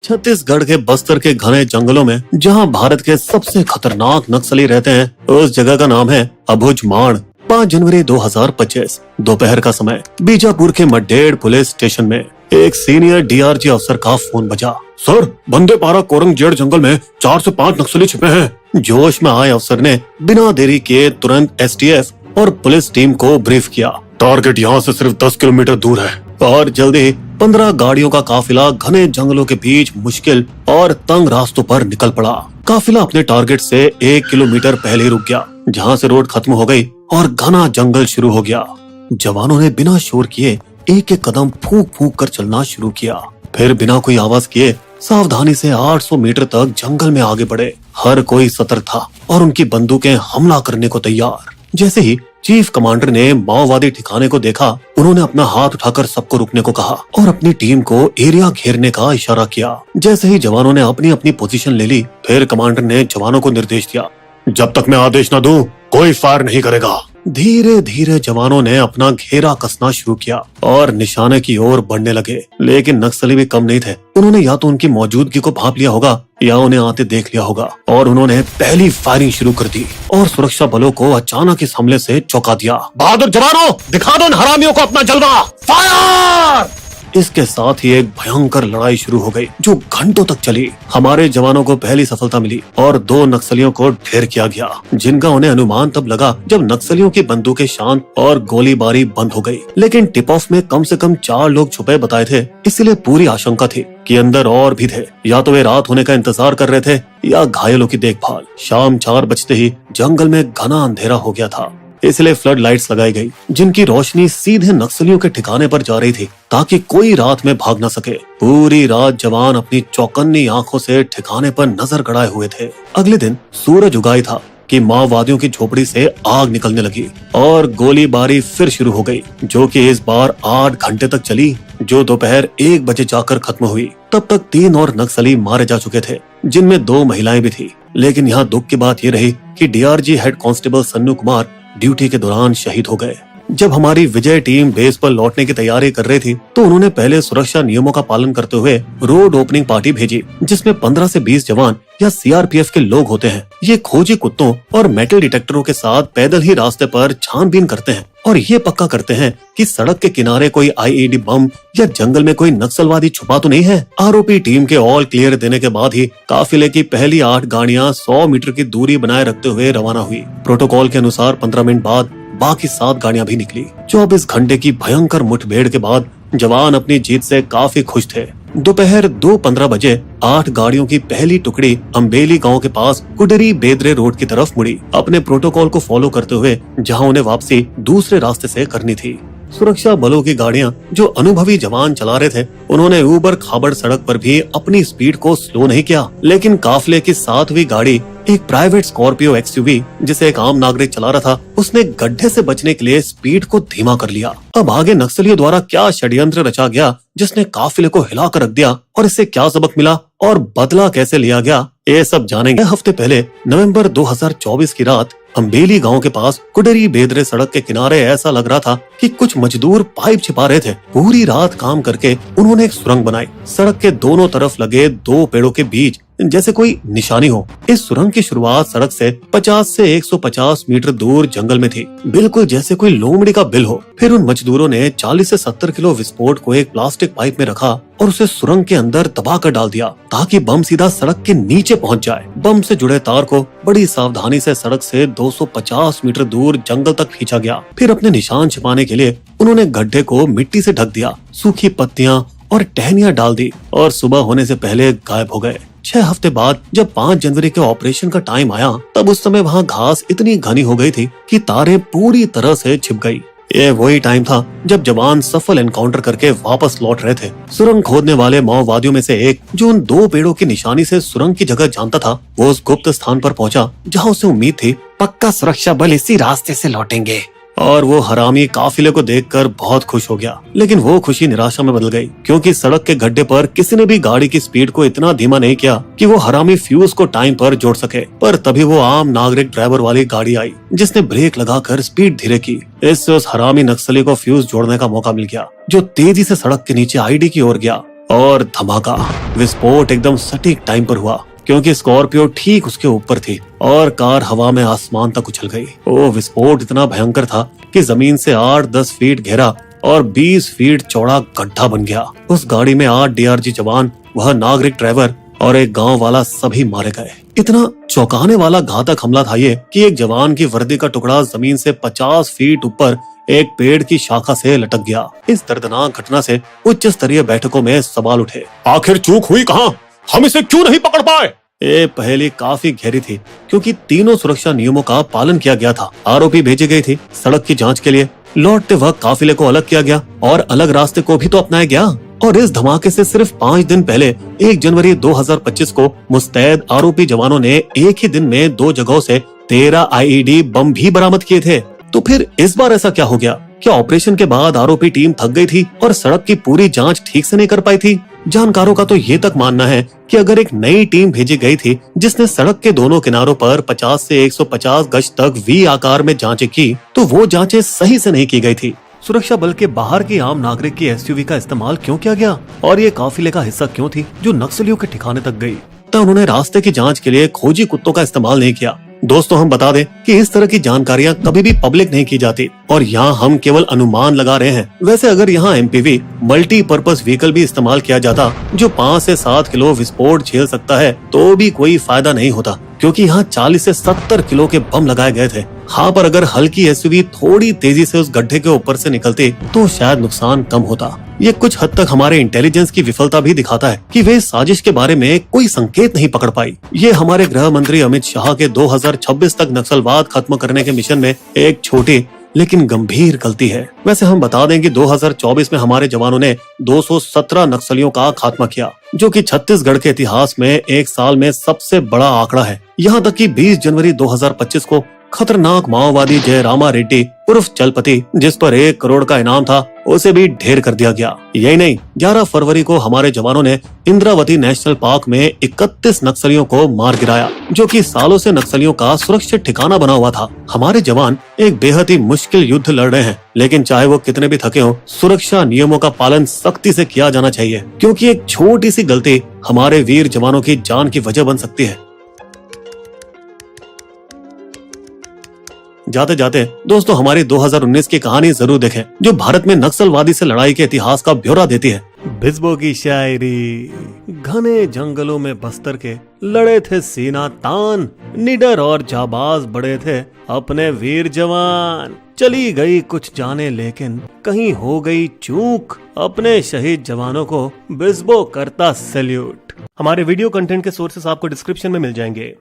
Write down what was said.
छत्तीसगढ़ के बस्तर के घने जंगलों में जहां भारत के सबसे खतरनाक नक्सली रहते हैं, उस जगह का नाम है अबुझमाड़। 5 जनवरी 2025 दोपहर का समय बीजापुर के मडेड़ पुलिस स्टेशन में एक सीनियर डीआरजी अफसर का फोन बजा। सर, बंदे पारा कोरंग जेड़ जंगल में 4 से 5 नक्सली छिपे हैं। जोश में आए अफसर ने बिना देरी किए तुरंत एसटीएफ और पुलिस टीम को ब्रीफ किया। टारगेट यहाँ से सिर्फ 10 किलोमीटर दूर है और जल्दी 15 गाड़ियों का काफिला घने जंगलों के बीच मुश्किल और तंग रास्तों पर निकल पड़ा। काफिला अपने टारगेट से 1 किलोमीटर पहले ही रुक गया, जहाँ से रोड खत्म हो गई और घना जंगल शुरू हो गया। जवानों ने बिना शोर किए एक एक कदम फूंक फूंक कर चलना शुरू किया। फिर बिना कोई आवाज किए सावधानी से 800 मीटर तक जंगल में आगे बढ़े। हर कोई सतर्क था और उनकी बंदूकें हमला करने को तैयार। जैसे ही चीफ कमांडर ने माओवादी ठिकाने को देखा, उन्होंने अपना हाथ उठाकर सबको रुकने को कहा और अपनी टीम को एरिया घेरने का इशारा किया। जैसे ही जवानों ने अपनी अपनी पोजीशन ले ली, फिर कमांडर ने जवानों को निर्देश दिया, जब तक मैं आदेश न दूं, कोई फायर नहीं करेगा। धीरे धीरे जवानों ने अपना घेरा कसना शुरू किया और निशाने की ओर बढ़ने लगे। लेकिन नक्सली भी कम नहीं थे। उन्होंने या तो उनकी मौजूदगी को भांप लिया होगा या उन्हें आते देख लिया होगा और उन्होंने पहली फायरिंग शुरू कर दी और सुरक्षा बलों को अचानक इस हमले से चौंका दिया। बहादुर जवानों, दिखा दो इन हरामियों को अपना जलवा। फायर! इसके साथ ही एक भयंकर लड़ाई शुरू हो गई जो घंटों तक चली। हमारे जवानों को पहली सफलता मिली और 2 नक्सलियों को ढेर किया गया, जिनका उन्हें अनुमान तब लगा जब नक्सलियों की बंदूकें शांत और गोलीबारी बंद हो गई। लेकिन टिप ऑफ में कम से कम 4 लोग छुपे बताए थे, इसलिए पूरी आशंका थी कि अंदर और भी थे। या तो वे रात होने का इंतजार कर रहे थे या घायलों की देखभाल। शाम 4 बजते ही जंगल में घना अंधेरा हो गया था, इसलिए फ्लड लाइट्स लगाई गई, जिनकी रोशनी सीधे नक्सलियों के ठिकाने पर जा रही थी ताकि कोई रात में भाग न सके। पूरी रात जवान अपनी चौकन्नी आंखों से ठिकाने पर नजर गड़ाए हुए थे। अगले दिन सूरज उगाई था कि माओवादियों की झोपड़ी से आग निकलने लगी और गोलीबारी फिर शुरू हो गई, जो कि इस बार 8 घंटे तक चली, जो दोपहर 1 बजे जाकर खत्म हुई। तब तक 3 और नक्सली मारे जा चुके थे, जिनमें 2 महिलाएं भी थी। लेकिन यहाँ दुख की बात ये रही कि DRG head constable Sannu Kumar duty के दौरान शहीद हो गए। जब हमारी विजय टीम बेस पर लौटने की तैयारी कर रही थी, तो उन्होंने पहले सुरक्षा नियमों का पालन करते हुए रोड ओपनिंग पार्टी भेजी, जिसमें 15 से 20 जवान या सीआरपीएफ के लोग होते हैं। ये खोजी कुत्तों और मेटल डिटेक्टरों के साथ पैदल ही रास्ते पर छानबीन करते हैं और ये पक्का करते हैं कि सड़क के किनारे कोई आईईडी बम या जंगल में कोई नक्सलवादी छुपा तो नहीं है। आरोपी टीम के ऑल क्लियर देने के बाद ही काफिले की पहली 8 गाड़ियां 100 मीटर की दूरी बनाए रखते हुए रवाना हुई। प्रोटोकॉल के अनुसार 15 मिनट बाद बाकी 7 गाड़ियां भी निकली। 24 घंटे की भयंकर मुठभेड़ के बाद जवान अपनी जीत से काफी खुश थे। दोपहर 2:15 बजे 8 गाड़ियों की पहली टुकड़ी अम्बेली गांव के पास कुडरी बेदरे रोड की तरफ मुड़ी, अपने प्रोटोकॉल को फॉलो करते हुए, जहां उन्हें वापसी दूसरे रास्ते से करनी थी। सुरक्षा बलों की गाड़ियां जो अनुभवी जवान चला रहे थे, उन्होंने ऊबड़ खाबड़ सड़क पर भी अपनी स्पीड को स्लो नहीं किया। लेकिन काफिले की 7वीं गाड़ी, एक प्राइवेट स्कॉर्पियो एक्सयूवी जिसे एक आम नागरिक चला रहा था, उसने गड्ढे से बचने के लिए स्पीड को धीमा कर लिया। अब आगे नक्सलियों द्वारा क्या षड्यंत्र रचा गया जिसने काफिले को हिला कर रख दिया और इससे क्या सबक मिला और बदला कैसे लिया गया, ये सब जानेंगे। हफ्ते पहले नवंबर 2024 की रात अम्बेली गांव के पास कुडरी बेदरे सड़क के किनारे ऐसा लग रहा था कि कुछ मजदूर पाइप छिपा रहे थे। पूरी रात काम करके उन्होंने एक सुरंग बनाई। सड़क के दोनों तरफ लगे 2 पेड़ों के बीच जैसे कोई निशानी हो। इस सुरंग की शुरुआत सड़क से 50 से 150 मीटर दूर जंगल में थी, बिल्कुल जैसे कोई लोमड़ी का बिल हो। फिर उन मजदूरों ने 40 से 70 किलो विस्फोट को एक प्लास्टिक पाइप में रखा और उसे सुरंग के अंदर दबा कर डाल दिया ताकि बम सीधा सड़क के नीचे पहुंच जाए। बम से जुड़े तार को बड़ी सावधानी से सड़क से 250 मीटर दूर जंगल तक खींचा गया। फिर अपने निशान छिपाने के लिए उन्होंने गड्ढे को मिट्टी से ढक दिया, सूखी पत्तियां और टहनियां डाल दी और सुबह होने से पहले गायब हो गए। 6 हफ्ते बाद जब 5 जनवरी के ऑपरेशन का टाइम आया, तब उस समय वहाँ घास इतनी घनी हो गई थी कि तारें पूरी तरह से छिप गई। ये वही टाइम था जब जवान सफल एनकाउंटर करके वापस लौट रहे थे। सुरंग खोदने वाले माओवादियों में से एक, जो उन 2 पेड़ों की निशानी से सुरंग की जगह जानता था, वो उस गुप्त स्थान पर पहुंचा जहां उसे उम्मीद थी पक्का सुरक्षा बल इसी रास्ते से लौटेंगे। और वो हरामी काफिले को देखकर बहुत खुश हो गया। लेकिन वो खुशी निराशा में बदल गई, क्योंकि सड़क के गड्ढे पर किसी ने भी गाड़ी की स्पीड को इतना धीमा नहीं किया कि वो हरामी फ्यूज को टाइम पर जोड़ सके। पर तभी वो आम नागरिक ड्राइवर वाली गाड़ी आई, जिसने ब्रेक लगाकर स्पीड धीरे की। इससे उस हरामी नक्सली को फ्यूज जोड़ने का मौका मिल गया, जो तेजी से सड़क के नीचे आईडी की ओर गया और धमाका, विस्फोट एकदम सटीक टाइम पर हुआ क्योंकि स्कॉर्पियो ठीक उसके ऊपर थी और कार हवा में आसमान तक उछल गई। वो विस्फोट इतना भयंकर था कि जमीन से 8-10 फीट गहरा और 20 फीट चौड़ा गड्ढा बन गया। उस गाड़ी में 8 डीआरजी जवान, वह नागरिक ड्राइवर और एक गांव वाला सभी मारे गए। इतना चौंकाने वाला घातक हमला था ये कि एक जवान की वर्दी का टुकड़ा जमीन से 50 फीट ऊपर एक पेड़ की शाखा से लटक गया। इस दर्दनाक घटना से उच्च स्तरीय बैठकों में सवाल उठे। आखिर चूक हुई कहाँ? हम इसे क्यों नहीं पकड़ पाए? ये पहेली काफी गहरी थी क्योंकि तीनों सुरक्षा नियमों का पालन किया गया था। आरोपी भेजी गई थी सड़क की जांच के लिए। लौटते वक्त काफिले को अलग किया गया और अलग रास्ते को भी तो अपनाया गया। और इस धमाके से सिर्फ 5 दिन पहले 1 जनवरी 2025 को मुस्तैद आरोपी जवानों ने एक ही दिन में 2 जगहों से 13 आईईडी बम भी बरामद किए थे। तो फिर इस बार ऐसा क्या हो गया? क्या ऑपरेशन के बाद आरोपी टीम थक गई थी और सड़क की पूरी जांच ठीक से नहीं कर पाई थी? जानकारों का तो ये तक मानना है कि अगर एक नई टीम भेजी गई थी जिसने सड़क के दोनों किनारों पर 50 से 150 गज तक वी आकार में जांचें की, तो वो जांचें सही से नहीं की गई थी। सुरक्षा बल के बाहर की आम नागरिक की एसयूवी का इस्तेमाल क्यों किया गया और ये काफिले का हिस्सा क्यों थी जो नक्सलियों के ठिकाने तक गई? तो उन्होंने रास्ते की जांच के लिए खोजी कुत्तों का इस्तेमाल नहीं किया। दोस्तों, हम बता दें कि इस तरह की जानकारियां कभी भी पब्लिक नहीं की जाती और यहाँ हम केवल अनुमान लगा रहे हैं। वैसे अगर यहाँ एमपीवी मल्टीपर्पज व्हीकल भी इस्तेमाल किया जाता जो 5 से 7 किलो विस्फोट झेल सकता है तो भी कोई फायदा नहीं होता क्योंकि यहाँ 40 से 70 किलो के बम लगाए गए थे। हाँ, पर अगर हल्की एसयूवी थोड़ी तेजी से उस गड्ढे के ऊपर से निकलती तो शायद नुकसान कम होता। ये कुछ हद तक हमारे इंटेलिजेंस की विफलता भी दिखाता है कि वे साजिश के बारे में कोई संकेत नहीं पकड़ पाई। ये हमारे गृह मंत्री अमित शाह के 2026 तक नक्सलवाद खत्म करने के मिशन में एक छोटी लेकिन गंभीर गलती है। वैसे हम बता दें कि 2024 में हमारे जवानों ने 217 नक्सलियों का खात्मा किया, जो कि छत्तीसगढ़ के इतिहास में एक साल में सबसे बड़ा आंकड़ा है। यहाँ तक कि 20 जनवरी 2025 को खतरनाक माओवादी जयरामा रेड्डी उर्फ चलपति, जिस पर 1 करोड़ का इनाम था, उसे भी ढेर कर दिया गया। यही नहीं, 11 फरवरी को हमारे जवानों ने इंद्रावती नेशनल पार्क में 31 नक्सलियों को मार गिराया, जो कि सालों से नक्सलियों का सुरक्षित ठिकाना बना हुआ था। हमारे जवान एक बेहद ही मुश्किल युद्ध लड़ रहे हैं, लेकिन चाहे वो कितने भी थके हों, सुरक्षा नियमों का पालन सख्ती से किया जाना चाहिए क्योंकि एक छोटी सी गलती हमारे वीर जवानों की जान की वजह बन सकती है। जाते जाते दोस्तों, हमारी 2019 की कहानी जरूर देखें जो भारत में नक्सलवादी से लड़ाई के इतिहास का ब्यौरा देती है। बिस्बो की शायरी। घने जंगलों में बस्तर के लड़े थे सीना तान, निडर और जाबाज बड़े थे अपने वीर जवान। चली गई कुछ जाने लेकिन कहीं हो गई चूक, अपने शहीद जवानों को बिस्बो करता सैल्यूट। हमारे वीडियो कंटेंट के सोर्सेस आपको डिस्क्रिप्शन में मिल जाएंगे।